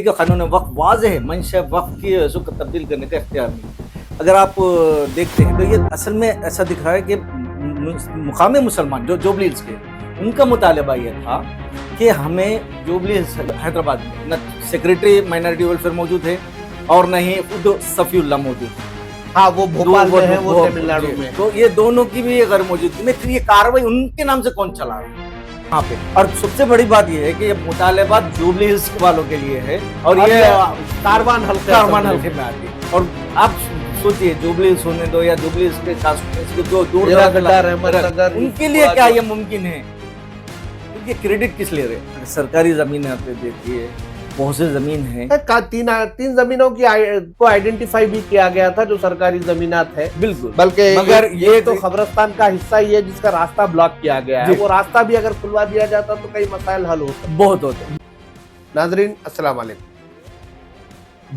का कानून वक्फ वाज़ेह है, मंशा वक्फ की रुख तब्दील करने का इख्तियार नहीं। अगर आप देखते हैं तो ये असल में ऐसा दिख रहा है कि मुकामी मुसलमान जो जुबली हिल्स के, उनका मुतालबा ये था कि हमें जुबली हिल्स हैदराबाद में न सेक्रेटरी माइनॉरिटी वेलफेयर मौजूद है और न ही खुद सफ़ीउल्लाह मौजूद है। हाँ, वो भोपाल में है, वो तमिलनाडु में। तो ये दोनों की भी अगर मौजूदगी में फिर ये कार्रवाई उनके नाम से कौन चला रहा है वहाँ पे। और सबसे बड़ी बात ये है कि ये मुतालबात जुबली हिल्स वालों के लिए है और ये कारवान हल्के में आती है। और आप सोचिए जुबली हिल्स होने दो या जुबली हिल्स के कांस्टिट्यूएंसी जो दूर रहमतनगर, उनके लिए क्या ये मुमकिन है? ये क्रेडिट किस ले रहे? सरकारी जमीन आप देखिए, बहुत सी जमीन है। तीन जमीनों की को आइडेंटिफाई भी किया गया था जो सरकारी जमीनात है। बिल्कुल, बल्कि मगर ये तो खबरस्तान का हिस्सा ही है जिसका रास्ता ब्लॉक किया गया है। वो रास्ता भी अगर खुलवा दिया जाता तो कई मसाइल हल होते। बहुत होते। नाजरीन अस्सलाम वालेकुम।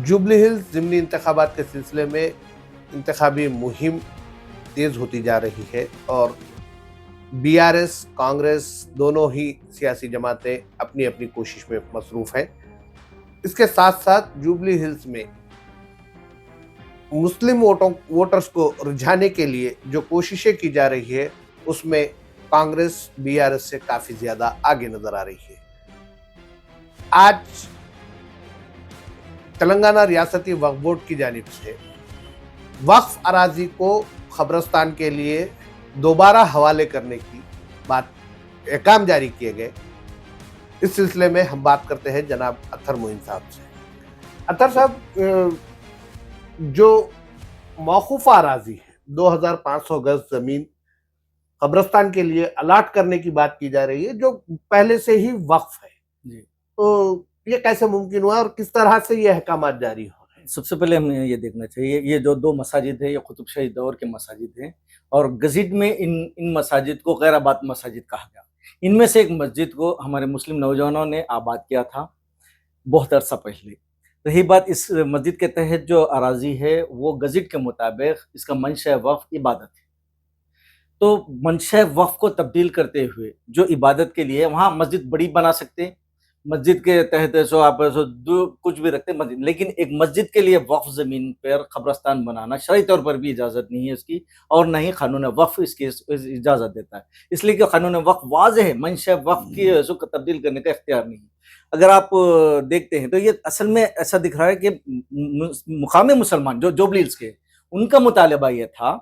जुबली हिल्स ज़िमनी इंतखाबात के सिलसिले में इंतखाबी मुहिम तेज होती जा रही है और BRS कांग्रेस दोनों ही सियासी जमातें अपनी अपनी कोशिश में मसरूफ हैं। इसके साथ साथ जुबली हिल्स में मुस्लिम वोटर्स को रिझाने के लिए जो कोशिशें की जा रही है उसमें कांग्रेस BRS से काफी ज्यादा आगे नजर आ रही है। आज तेलंगाना रियासती वक्फ बोर्ड की जानिब से वक्फ अराजी को खबरस्तान के लिए दोबारा हवाले करने की बात अहकाम जारी किए गए। इस सिलसिले में हम बात करते हैं जनाब अत्तर मोइन साहब से। अत्तर साहब, जो मौकूफा अराजी है 2500 गज जमीन कब्रस्तान के लिए अलाट करने की बात की जा रही है जो पहले से ही वक्फ है जी। तो ये कैसे मुमकिन हुआ और किस तरह से ये अहकामात जारी हो रहे हैं? सबसे पहले हमें ये देखना चाहिए, ये जो दो मसाजिद है ये कुतुबशाही दौर के मसाजिद हैं और गज़िट में इन मसाजिद को गैराबाद मसाजिद कहा गया। इनमें से एक मस्जिद को हमारे मुस्लिम नौजवानों ने आबाद किया था बहुत अरसा पहले। रही बात इस मस्जिद के तहत जो अराजी है वो गज़िट के मुताबिक इसका मंशा वक्फ इबादत है। तो मंशा वक्फ को तब्दील करते हुए जो इबादत के लिए वहाँ मस्जिद बड़ी बना सकते हैं, मस्जिद के तहत आप कुछ भी रखते हैं मस्जिद, लेकिन एक मस्जिद के लिए वक्फ ज़मीन पर कब्रस्तान बनाना शरई तौर पर भी इजाज़त नहीं है इसकी और न ही कानून वक्फ इसकी इजाज़त देता है। इसलिए कि कानून वक्फ वाज़ेह है, मंशा वक्फ की रुख तब्दील करने का इख्तियार नहीं है। अगर आप देखते हैं तो ये असल में ऐसा दिख रहा है कि मुकामी मुसलमान जो जुबली हिल्स के, उनका मुतालबा ये था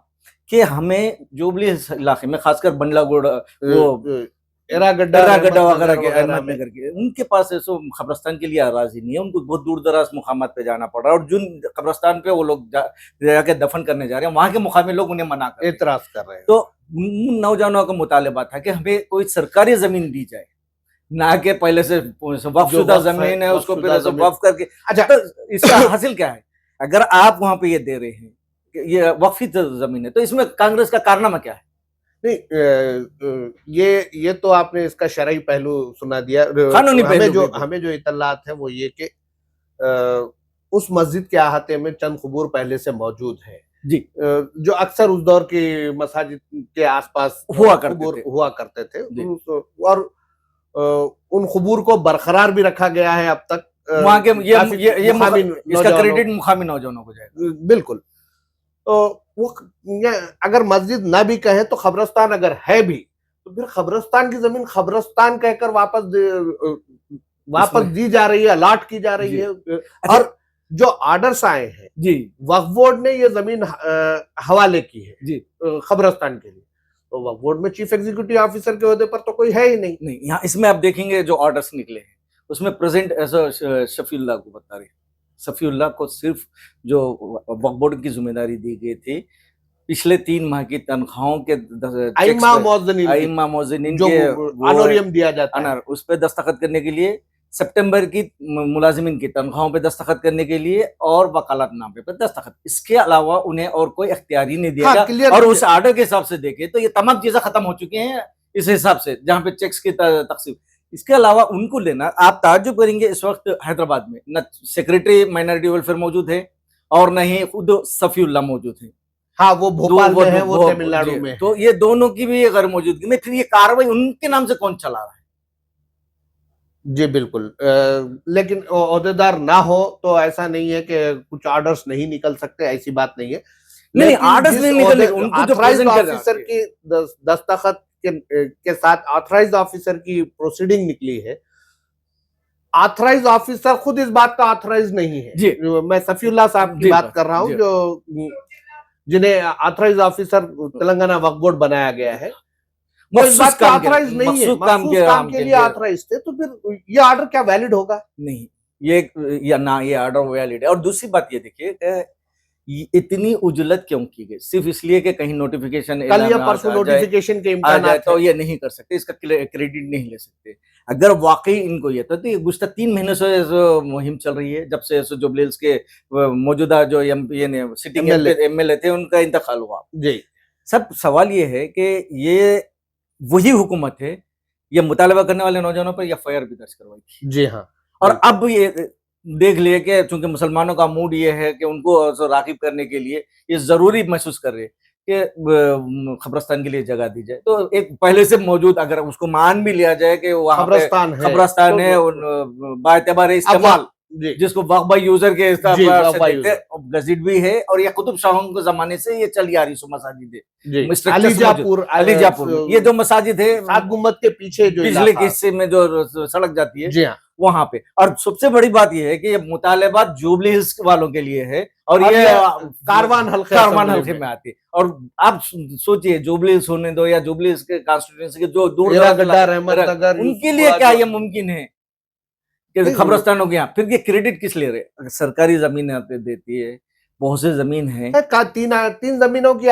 कि हमें जुबली हिल्स इलाके में खासकर बंडलागुड़ वो एरागड्डा वगैरह के अहमदनगर के, उनके पास ऐसा कब्रस्तान के लिए अराजी नहीं है। उनको बहुत दूर दराज मुकामात पे जाना पड़ रहा है और जिन कब्रस्तान पे वो लोग जाके दफन करने जा रहे हैं वहाँ के मुकामी लोग उन्हें मना कर एतराज कर रहे हैं। तो उन नौजवानों का मुतालबा था कि हमें कोई सरकारी जमीन दी जाए, ना के पहले से वक्फशुदा जमीन है उसको फिर वक्फ करके। अच्छा, तो इसका हासिल क्या है? अगर आप वहाँ पे ये दे रहे हैं ये वक्फी जमीन है तो इसमें कांग्रेस का कारनामा क्या है? नहीं, ये तो आपने इसका शरई पहलू सुना दिया। कानूनी पहलू हमें जो इतलात है वो ये कि उस मस्जिद के अहाते में चंद क़ुबूर पहले से मौजूद है जी, जो अक्सर उस दौर की मसाजिद के आसपास हुआ करते थे और उन क़ुबूर को बरकरार भी रखा गया है अब तक। वहाँ के इसका क्रेडिट मुकामी नौजवानों को जाएगा। बिल्कुल। तो वो अगर मस्जिद ना भी कहे तो खबरस्तान अगर है भी तो फिर खबरस्तान की जमीन खबरस्तान कहकर वापस दी जा रही है, अलाट की जा रही है। और जो ऑर्डर्स आए हैं जी, वक्फ बोर्ड ने ये जमीन हवाले की है जी खबरस्तान के लिए, तो वक्फ बोर्ड में चीफ एग्जीक्यूटिव ऑफिसर के ओहदे पर तो कोई है ही नहीं। यहाँ इसमें आप देखेंगे जो ऑर्डर्स निकले हैं उसमें प्रेजेंट ऐसा शफीउल्लाह को बता रहे, सफ़ीउल्लाह को सिर्फ जो वक्फ बोर्ड की जिम्मेदारी दी गई थी पिछले 3 माह की तनख्वाहों के आइम्मा मौज़िनीन जो ऑनोरियम दिया जाता है उस पर दस्तखत करने के लिए, सितंबर की मुलाजिमिन की तनख्वाहों पे दस्तखत करने के लिए और वकालतनामे पे दस्तखत, इसके अलावा उन्हें और कोई इख्तियार ही नहीं दिया गया। और उस आर्डर के हिसाब से देखें तो ये तमाम चीजें खत्म हो चुकी हैं इस हिसाब से, जहाँ पे चेक्स की तकसीम। इसके अलावा उनको लेना, आप ताज्जुब करेंगे इस वक्त हैदराबाद में न सेक्रेटरी माइनॉरिटी वेलफेयर मौजूद है और न ही खुद सफ़ीउल्लाह मौजूद है। हाँ, वो भोपाल में है, वो तमिलनाडु में। तो ये दोनों की भी अगर मौजूदगी में फिर ये कार्रवाई उनके नाम से कौन चला रहा है? जी बिल्कुल। लेकिन ओहदेदार ना हो तो ऐसा नहीं है कि कुछ ऑर्डर्स नहीं निकल सकते, ऐसी बात नहीं है। नहीं नहीं, लेकिन आर्डर्स जिस नहीं निकलने, उनको जो ऑथराइज्ड प्रेजेंट ऑफिसर कर, की दस्तखत के साथ ऑथराइज्ड ऑफिसर की प्रोसीडिंग निकली है, ऑथराइज्ड ऑफिसर खुद इस बात का ऑथराइज नहीं है। जी मैं सफीउल्लाह साहब की जी बात कर रहा हूं, जी, जो जिन्हें ऑथराइज्ड ऑफिसर तेलंगाना वक्फ बोर्ड बनाया गया है, वो इस बात के ऑथराइज नहीं है, मखसूस काम मखसूस के काम नाम के के लिए लिए ऑथराइज थे, तो फिर ये ऑर्डर क्या वैलिड होगा? नहीं, ये या ना ये ऑर्डर वैलिड है। और दूसरी बात ये देखिए कि इतनी उजलत क्यों की गई, सिर्फ इसलिए कि कहीं नोटिफिकेशन कल या एलान परसों आ जाए, नोटिफिकेशन के आ जाए, इम्कानात है। तो ये नहीं कर सकते, इसका क्रेडिट नहीं ले सकते। अगर वाकई इनको ये तो ये गुज़श्ता 3 महीने से जो मुहिम चल रही है, जब से जुबली हिल्स के मौजूदा जो एमपी ने सिटिंग एमएलए एमएलए थे, उनका इंतकाल हुआ। जी सब सवाल ये है कि ये वही हुकूमत है, ये मुतालबा करने वाले नौजवानों पर एफआईआर भी दर्ज करवाई थी। जी हाँ और बिल्कुल। अब ये देख लिए कि चूंकि मुसलमानों का मूड ये है कि उनको राग़िब करने के लिए ये ज़रूरी महसूस कर रहे हैं कि ख़ब्रिस्तान के लिए जगह दी जाए। तो एक पहले से मौजूद, अगर उसको मान भी लिया जाए कि वहाँ पे खबरस्तान है ख़ब्रिस्तान है, तो उन बाएतबार इस्तेमाल, अफवाल जी जिसको वक्फ बाय यूज़र के जी एतबार से वाह देखते हैं, और गज़िट भी है, और ये कुतुब शाहों के ज़माने से ये चली आ रही सो मसाजिद जी है, स्ट्रक्चर्स मौजूद। अलीजापुर अलीजापुर में ये जो मसाजिद है, सात गुम्बद के पीछे जो पिछले इलाका। हिस्से में जो सड़क जाती है, जी हाँ, वहां पे। और सबसे बड़ी बात यह है कि ये मुतालबात जुबली हिल्स वालों के लिए है, और और ये ये कारवान हल्के कारवान असेंबली हल्के में में आती है। और आप सोचिए, जुबली हिल्स होने दो या जुबली हिल्स के कॉन्स्टिट्यूंसी के जो दूर दराज एरागड्डा, रहमत नगर, उनके लिए यूसुफपुरा क्या जो ये मुमकिन है कि नहीं, खबरस्तानों के यहाँ? फिर ये क्रेडिट किस ले रहे? अगर सरकारी जमीन यहाँ पे देती है, बहुत सी जमीन है। तीन तीन जमीनों की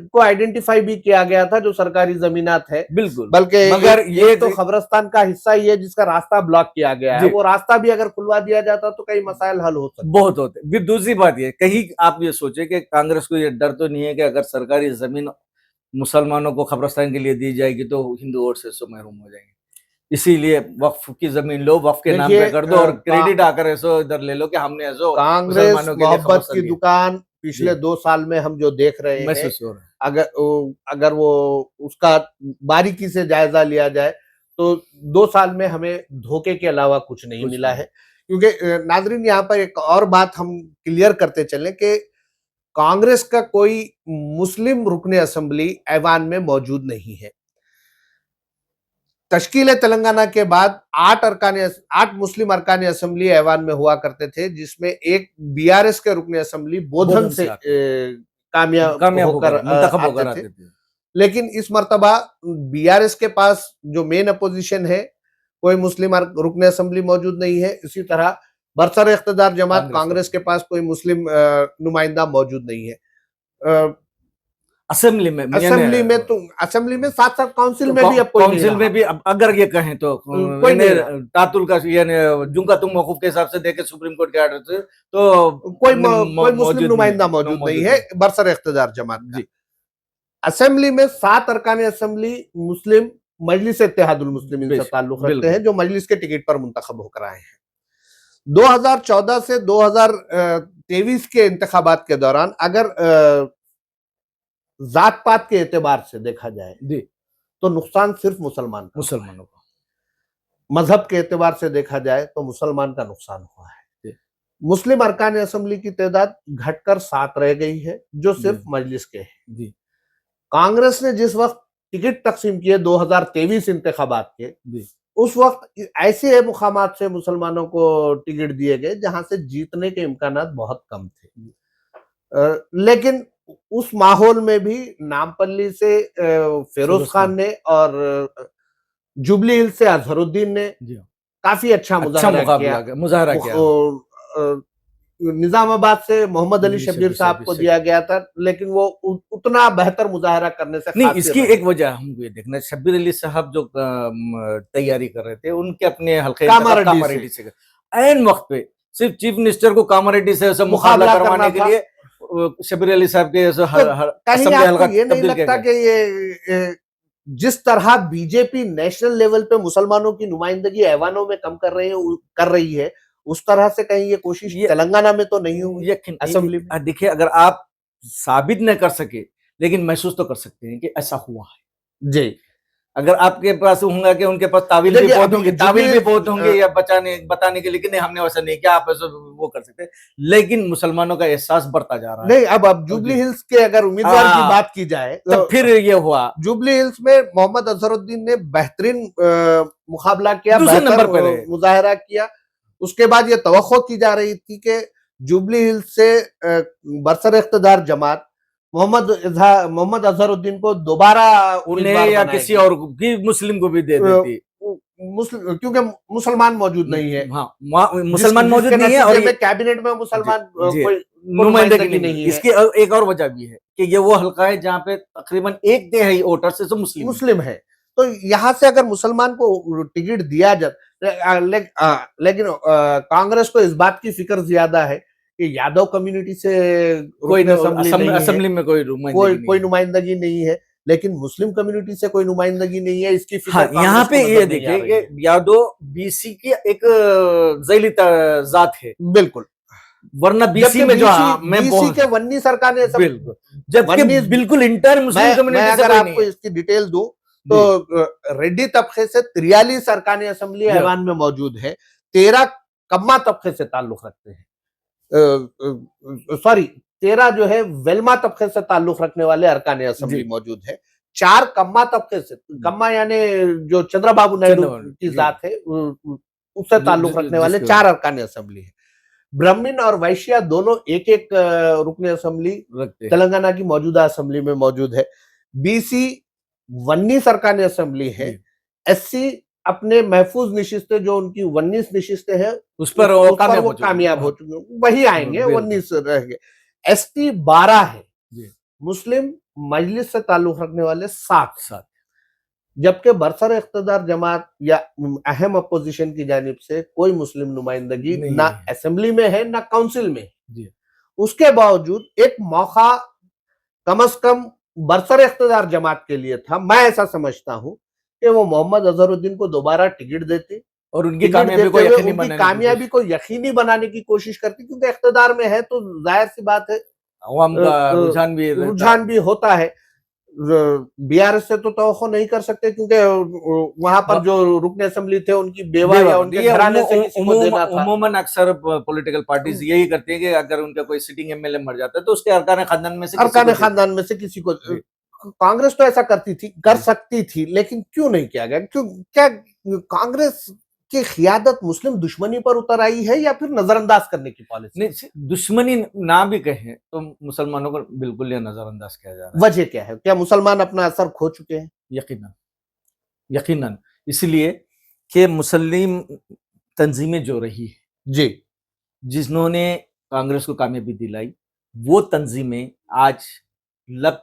को आइडेंटिफाई भी किया गया था जो सरकारी जमीनात है। बिल्कुल, बल्कि मगर एक तो खबरस्तान का हिस्सा ही है जिसका रास्ता ब्लॉक किया गया है, जी वो रास्ता भी अगर खुलवा दिया जाता तो कई मसाइल हल हो सकते। बहुत होते। फिर दूसरी बात ये, कहीं आप ये सोचे कि कांग्रेस को ये डर तो नहीं है कि अगर सरकारी जमीन मुसलमानों को खबरस्तान के लिए दी जाएगी तो हिंदू वोट से महरूम हो जाएंगे, इसीलिए वक्फ की जमीन लो, वक्फ के नाम देखिए पे कर दो, और क्रेडिट आकर ऐसो इधर ले लो कि हमने ऐसो कांग्रेस मुसलमानों के लिए मोहब्बत खबरस्तान की दिया। दुकान पिछले जी 2 साल में हम जो देख रहे हैं, महसूस हो रहा है। अगर वो उसका बारीकी से जायजा लिया जाए तो 2 साल में हमें धोखे के अलावा कुछ नहीं कुछ मिला नहीं। है। क्योंकि नाजरीन यहाँ पर एक और बात हम क्लियर करते चलें कि कांग्रेस का कोई मुस्लिम रुकने असेंबली ऐवान में मौजूद नहीं है। तश्कील तेलंगाना के बाद 8 मुस्लिम अरकान असेंबली ऐवान में हुआ करते थे, जिसमें एक बीआरएस के रुकने असेंबली बोधन बोधन से से आते कामयाब कामयाब होकर होकर मुंतखब आते होकर थे। आते थे। लेकिन इस मर्तबा बीआरएस के पास जो मेन अपोजिशन है, कोई मुस्लिम रुकने असेंबली मौजूद नहीं है। इसी तरह बरसर इख्तिदार जमात कांग्रेस के पास कोई मुस्लिम नुमाइंदा मौजूद नहीं है। असेंबली में असेंबली में साथ साथ काउंसिल में भी अब कोई नहीं काउंसिल में रहा। भी अब अगर ये कहें तो कोई नहीं रहा। तातुल का यानी जुंका तुम मौकूफ के हिसाब से देखे सुप्रीम कोर्ट के आर्डर से, तो कोई मुस्लिम नुमाइंदा मौजूद नहीं है बरसर इख्तिदार जमात का। जी असेंबली में 7 अरकान असेंबली मुस्लिम मजलिस इत्तेहादुल मुस्लिमीन से ताल्लुक रखते हैं, जो मजलिस के टिकट पर मुंतखब होकर आए हैं। 2014 से 2023 के इंतखाबात के दौरान अगर जात पात के एतबार से देखा जाए जी तो नुकसान सिर्फ मुसलमान का, मुसलमानों को मजहब के एतबार से देखा जाए तो मुसलमान का नुकसान हुआ है। जी मुस्लिम अरकान असेंबली की तादाद घटकर 7 रह गई है, जो सिर्फ जी मजलिस के हैं। जी कांग्रेस ने जिस वक्त टिकट तकसीम किए 2023 इंतखाबात के, जी उस वक्त ऐसे मुकामात से मुसलमानों को टिकट दिए गए जहां से जीतने के इम्कानात बहुत कम थे। लेकिन उस माहौल में भी नामपल्ली से फिरोज खान ने और जुबली हिल से अजहरुद्दीन ने जी काफी अच्छा मुजाहरा किया। निजामाबाद से मोहम्मद अली शब्बीर साहब को दिया गया था, लेकिन वो उतना बेहतर मुजाहरा करने से नहीं, इसकी एक वजह हमको ये देखना, शब्बीर अली साहब जो तैयारी कर रहे थे, उनके अपने हल्के कामारेड्डी से ऐन वक्त पे सिर्फ चीफ मिनिस्टर को कामारेड्डी से ऐसा मुकाबला करवाने के लिए शब्बीर अली साहब के ये नहीं लगता कि ये जिस तरह बीजेपी नेशनल लेवल पे मुसलमानों की नुमाइंदगी ऐवानों में कम कर रही है, उस तरह से कहीं ये कोशिश तेलंगाना में तो नहीं हुई असेंबली में। देखिए, अगर आप साबित न कर सके लेकिन महसूस तो कर सकते हैं कि ऐसा हुआ है। जी अगर आपके पास होंगे कि उनके पास तावील भी देखिए, बहुत अभी होंगे, तावील भी जुबली बहुत होंगे या बताने के लिए कि नहीं हमने वैसा नहीं किया, आप ऐसा वो कर सकते हैं। लेकिन मुसलमानों का एहसास बढ़ता जा रहा है। नहीं, अब जुबली जी। हिल्स के अगर उम्मीदवार की हाँ, बात की जाए तब तो फिर ये हुआ जुबली हिल्स में मोहम्मद अजहरुद्दीन ने बेहतरीन मुकाबला किया, दूसरे बेहतर नंबर पे रहे। मुजाहरा किया। उसके बाद ये तवक्को की जा रही थी कि जुबली हिल्स से बरसर इख्तिदार जमात मोहम्मद अजहरुद्दीन को दोबारा उन्हें उम्मीदवार या किसी बनाएगी। और को भी, मुस्लिम को भी दे देती। मुस्लिम, क्योंकि मुसलमान मौजूद नहीं है, हाँ, मुसलमान मौजूद जिसके नहीं है, और नतीजे में कैबिनेट में जी, मुसलमान जी, को नुमाइंदगी नुमाइंदगी नहीं मिली। नहीं है, इसकी एक और वजह भी है कि ये वो हल्का है जहाँ पे तकरीबन 1/3 वोटर्स है जो मुस्लिम है। मुस्लिम है। तो यहाँ से अगर मुसलमान को टिकट दिया जाए, लेकिन कांग्रेस को इस बात की फिक्र ज्यादा है कि यादव कम्युनिटी से कोई रुकन असेंबली नहीं है, असेंबली में कोई नुमाइंदगी नहीं कोई है। नुमाइंदगी नहीं है, लेकिन मुस्लिम कम्युनिटी से कोई नुमाइंदगी नहीं है, इसकी फिक्र हाँ, यहाँ कांग्रेस पे को ये नजर नहीं आ देखिए रही है। कि यादव बीसी की एक ज़ैली जात है, बिल्कुल, वरना बीसी जबकि में जो मैं बीसी बहुत के वन्नी सरकार ने सब बिल्कुल, जबकि वन्नीस, बिल्कुल इंटर मुस्लिम मैं कम्युनिटी से अगर कोई आपको नहीं है। इसकी डिटेल दूं तो जी, रेड्डी तबके से 43 अरकान असेंबली या ऐवान में मौजूद है, 13 कम्मा तबके से ताल्लुक रखते हैं, सॉरी 13 जो है वेलमा तबके से ताल्लुक रखने वाले अरकान असेंबली जी, मौजूद है, 4 कम्मा तबके से, कम्मा यानी जो चंद्रबाबू नायडू चंद्रबाबू की जी, जात है, उससे ताल्लुक रखने वाले जिसके 4 अरकान असेंबली है। ब्राह्मण और वैश्य दोनों एक एक रुकन असेंबली रखते हैं। तेलंगाना की मौजूदा असेंबली में मौजूद है। बीसी वन्नी सरकार असेंबली है। जी, एससी अपने महफूज निशिस्तें जो उनकी 19 निशिस्तें हैं उस पर उस पर कामयाब वो हो चुके कामयाब हो हैं। चुके हैं, वही आएंगे, बिल्कुल 19 रहेंगे। एसटी 12 है, जी, मुस्लिम मजलिस से ताल्लुक रखने वाले 7, साथ जबकि बरसर इख्तिदार जमात या अहम अपोजिशन की जानिब से कोई मुस्लिम नुमाइंदगी नहीं ना है। असेंबली में है ना काउंसिल में। जी, उसके बावजूद एक मौका कम अज कम बरसर इख्तिदार जमात के लिए था, मैं ऐसा समझता हूं कि वो मोहम्मद अजहरुद्दीन को दोबारा टिकट देते, और उनकी टिकट कामयाबी को देते हुए यकीनी उनकी बनाने की कामयाबी कोशिश, को यकीनी बनाने की कोशिश करती, क्योंकि इख्तिदार में है तो जाहिर सी बात है अवाम का रुझान भी रहता। रुझान भी होता है। बीआरएस से तो तवक्को नहीं कर सकते, क्योंकि वहां पर जो रुकन असेंबली थे उनकी बेवा या उनके ये घराने से किसी को देना था। उमूमन अक्सर पॉलिटिकल पार्टीज यही करती है कि अगर उनका कोई सिटिंग एमएलए मर जाता है तो उसके अरकान खानदान में से किसी अरकान को देते खानदान में से किसी को। हैं। कांग्रेस तो ऐसा करती थी, कर जी, सकती थी, लेकिन क्यों नहीं किया गया? क्यों? क्या कांग्रेस की क़ियादत मुस्लिम दुश्मनी पर उतर आई है या फिर नजरअंदाज करने की पॉलिसी? नहीं, दुश्मनी ना भी कहें तो मुसलमानों को बिल्कुल ये नजरअंदाज किया जा रहा है। वजह क्या है? क्या मुसलमान अपना असर खो चुके हैं? यकीनन, यकीनन, इसलिए कि मुस्लिम तंजीमें जो रही है, जी, जिन्होंने कांग्रेस को कामयाबी दिलाई, वो तंजीमें आज लब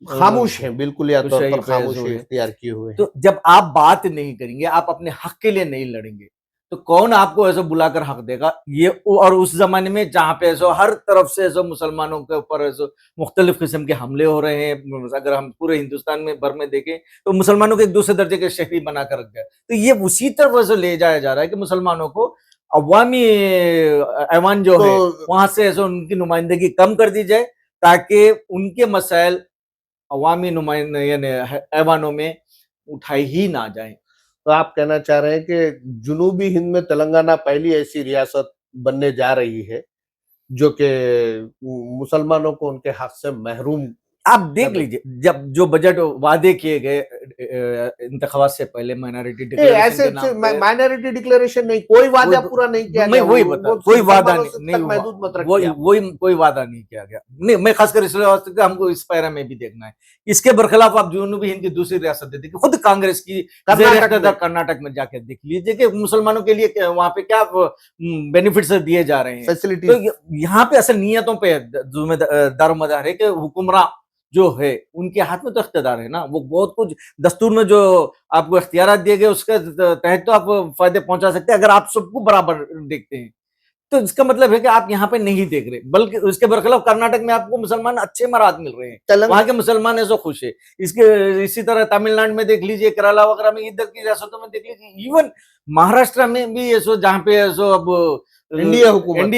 खामोश हैं, बिल्कुल या तौर कुशाई पर पे जो खामोशी है। इख्तियार किए हुए हैं। तो जब आप बात नहीं करेंगे, आप अपने हक के लिए नहीं लड़ेंगे, तो कौन आपको ऐसा बुलाकर हक देगा? ये और उस जमाने में जहाँ पे ऐसा हर तरफ से ऐसा मुसलमानों के ऊपर ऐसा मुख्तलिफ किस्म के हमले हो रहे हैं, अगर हम पूरे हिंदुस्तान में भर में देखें तो मुसलमानों को एक दूसरे दर्जे के शहरी बनाकर रख गया। तो ये उसी तरफ से ले जाया जा रहा है कि मुसलमानों को अवामी ऐवान जो है तो वहां से ऐसा उनकी नुमाइंदगी कम कर दी जाए, ताकि उनके मसाइल अवामी नुमाइंदे यानी ऐवानों में उठाई ही ना जाए। तो आप कहना चाह रहे हैं कि जुनूबी हिंद में तेलंगाना पहली ऐसी रियासत बनने जा रही है जो कि मुसलमानों को उनके हक से महरूम आप देख कर रही है। लीजिए, जब जो बजट वादे किए गए इंतखाबात से पहले माइनॉरिटी नहीं, डिक्लेरेशन ऐसे के नाम पे, माइनॉरिटी डिक्लेरेशन नहीं, कोई वादा पूरा नहीं किया मैं गया, वही बता, वो कोई वादा मुसलमानों नहीं से नहीं तक हुआ, महदूद मत वही रखिए आप। वही कोई वादा नहीं किया गया। नहीं, मैं खासकर इसलिए वास्ते कि हमको इस पैरा में भी देखना है। इसके बरखिलाफ आप जुनूबी हिंद की दूसरी रियासत देखिए, खुद कांग्रेस की कर्नाटक में जाकर देख लीजिए कि मुसलमानों के लिए वहां पे क्या बेनिफिट्स दिए जा रहे हैं। तो फैसिलिटीज यहाँ पे असल नियतों पे दारोमदार है कि हुक्मरान जो है उनके हाथ में तो इख्तियार है ना, वो बहुत कुछ दस्तूर में जो आपको इख्तियारात दिए गए उसके तहत तो आप फायदे पहुंचा सकते हैं, अगर आप सबको बराबर देखते हैं। तो इसका मतलब है कि आप यहाँ पे नहीं देख रहे, बल्कि उसके बरखिलाफ कर्नाटक में आपको मुसलमान अच्छे मराद मिल रहे हैं, वहां के मुसलमान ऐसा खुश है। इसके इसी तरह तमिलनाडु में देख लीजिए, केरला वगैरह में, इधर की रियासतों में देख लीजिए, इवन महाराष्ट्र में भी ऐसो जहाँ पे ऐसो अब एनडीए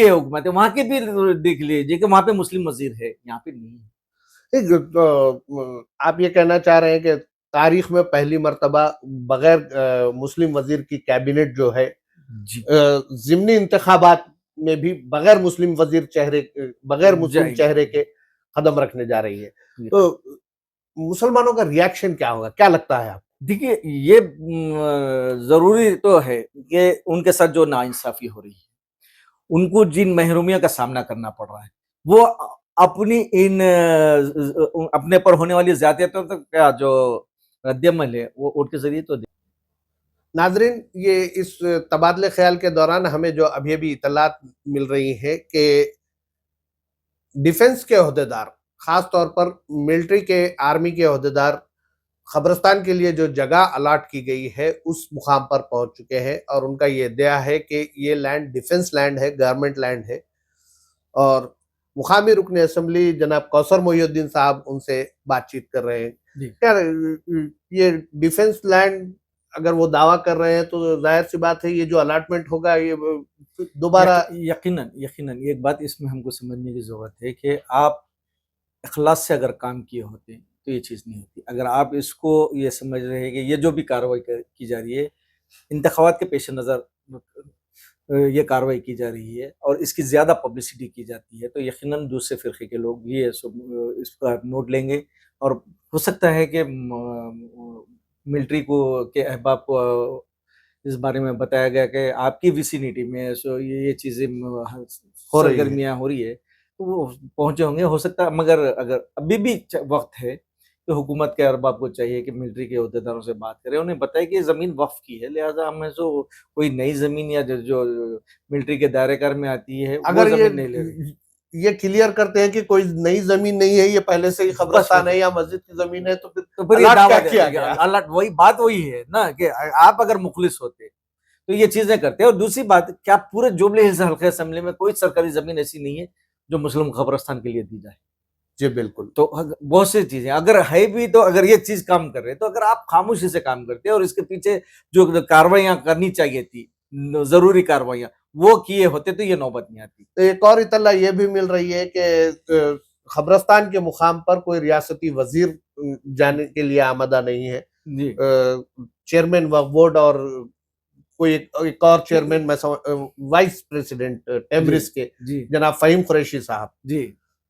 हुकूमत है, वहां के भी देख लीजिए कि वहां पे मुस्लिम वजीर है, यहाँ पे नहीं है। तो आप ये कहना चाह रहे हैं कि तारीख में पहली मर्तबा बगैर मुस्लिम वजीर की कैबिनेट जो है जी ज़िमनी इंतखाबात में भी बगैर मुस्लिम मुस्लिम जाएंगे। चेहरे के कदम रखने जा रही है। जी। तो मुसलमानों का रिएक्शन क्या होगा, क्या लगता है आपको? देखिए ये जरूरी तो है कि उनके साथ जो नाइंसाफी हो रही है, उनको जिन महरूमियों का सामना करना पड़ रहा है, वो अपनी इन अपने पर होने वाली ज्यादतियों तक का जो रद्दमल है वो वोट के जरिए तो नाजरीन, ये इस तबादले ख्याल के दौरान हमें जो अभी अभी इतलात मिल रही है कि डिफेंस के ओहदेदार, खास तौर पर मिलिट्री के, आर्मी के ओहदेदार खबरस्तान के लिए जो जगह अलाट की गई है उस मुकाम पर पहुंच चुके हैं और उनका ये इद्या है कि ये लैंड डिफेंस लैंड है, गवर्नमेंट लैंड है। और मुकामी रुकन असेंबली जनाब कौसर मोहिउद्दीन साहब उनसे बातचीत कर रहे हैं। जी। क्या ये डिफेंस लैंड अगर वो दावा कर रहे हैं तो जाहिर सी बात है ये जो अलॉटमेंट होगा ये दोबारा यकीनन यकीनन एक बात इसमें हमको समझने की जरूरत है कि आप इखलास से अगर काम किए होते तो ये चीज़ नहीं होती। अगर आप इसको ये समझ रहे हैं कि ये जो भी कार्रवाई की जा रही है इंतखाबात के पेश नज़र ये कार्रवाई की जा रही है और इसकी ज़्यादा पब्लिसिटी की जाती है, तो यकीनन दूसरे फ़िरक़े के लोग भी इसका नोट लेंगे और हो सकता है कि मिलिट्री को के अहबाब को इस बारे में बताया गया कि आपकी विसिनिटी में ये चीज़ें हो रही है। सरगर्मियाँ हो रही है, तो वो पहुँचे होंगे। हो सकता है, मगर अगर अभी भी वक्त है तो हुकूमत के अरबाब को चाहिए कि मिलिट्री के अहदेदारों से बात करें, उन्हें बताए कि ज़मीन वक्फ की है, लिहाजा हमें जो कोई नई ज़मीन या जो मिलिट्री के दायरे कार में आती है वो अगर ज़मीन नहीं ले रही। ये क्लियर करते हैं कि कोई नई जमीन नहीं है, ये पहले से ही खबरस्तान है या मस्जिद की जमीन है, तो फिर ये अलॉट दावा क्या किया गया? अलर्ट वही बात वही है ना कि आप अगर मुखलिस होते तो ये चीजें करते। और दूसरी बात, क्या पूरे जुबली हिल्स हल्के असेंबली में कोई सरकारी जमीन ऐसी नहीं है जो मुस्लिम खबरस्तान के लिए दी जाए? जी बिल्कुल। तो बहुत सी चीजें अगर है भी, तो अगर ये चीज काम कर रहे तो अगर आप खामोशी से काम करते और इसके पीछे जो कार्रवाइयां करनी चाहिए थी, जरूरी कार्रवाइयां वो किए होते तो ये नौबत नहीं आती। तो एक और इतला ये भी मिल रही है कि खबरस्तान के मुकाम पर कोई रियासती वजीर जाने के लिए आमदा नहीं है। जी चेयरमैन वक्फ बोर्ड और कोई एक और चेयरमैन वाइस प्रेसिडेंट टेम्ब्रिस के जी जनाब फहीम कुरैशी साहब, जी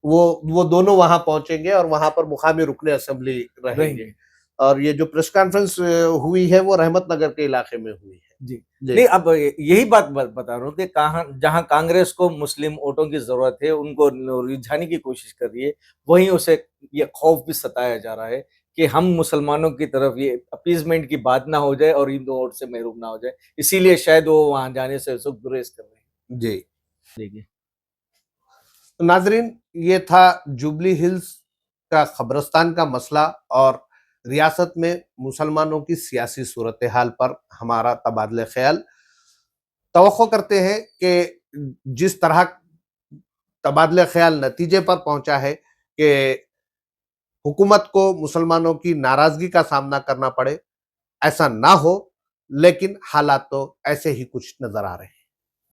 वो दोनों वहां पहुंचेंगे और वहां पर मुकामी रुकने असेंबली रहेंगे। और ये जो प्रेस कॉन्फ्रेंस हुई है वो रहमत नगर के इलाके में हुई है। जी जी। नहीं, अब यही बात बता रहा हूँ कि कहाँ जहाँ कांग्रेस को मुस्लिम वोटों की जरूरत है, उनको रिझाने की कोशिश कर रही है, वहीं उसे ये खौफ भी सताया जा रहा है कि हम मुसलमानों की तरफ ये अपीजमेंट की बात ना हो जाए और हिंदू वोट से महरूम ना हो जाए, इसीलिए शायद वो वहां जाने से गुरेज कर रहे हैं। जी देखिए तो नाजरीन, ये था जुबली हिल्स का खबरस्तान का मसला और रियासत में मुसलमानों की सियासी सूरत हाल पर हमारा तबादला ख्याल। तवक्को करते हैं कि जिस तरह तबादला ख्याल नतीजे पर पहुंचा है कि हुकूमत को मुसलमानों की नाराजगी का सामना करना पड़े, ऐसा ना हो, लेकिन हालात तो ऐसे ही कुछ नजर आ रहे हैं।